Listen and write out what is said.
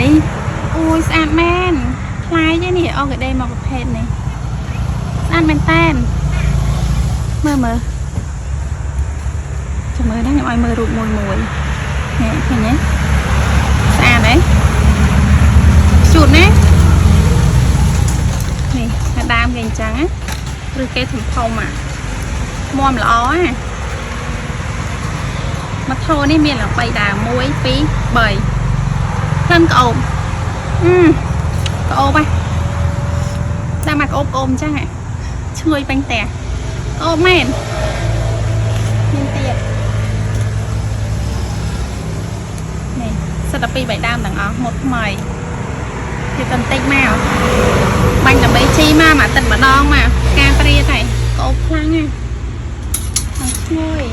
នេះអូយស្អាតមែនខ្លាយទេនេះអូគេដេមកប្រភេទនេះស្អាតមែនតែនមើលចាំមើលណាខ្ញុំឲ្យមើលរូបមួយឃើញទេស្អាតទេជូតណានេះថាដើមគេអញ្ចឹងឬគេធំមាំល្អមកធោនេះមានឡើង3ដើម1 2 3ក្លិនក្អូបក្អូបតាមមកក្អូបអញ្ចឹងឈ្ងុយបាញ់តែក្អូបមែនមានទៀតនេះសិតតែ2 3ដើមទាំងអស់មុតថ្មីគេតន្តិចមកបាញ់ដើម្បីជីមកអាទិត្យម្ដងមកការព្រាតហើយក្អូបខ្លាំងឈ្ងុយ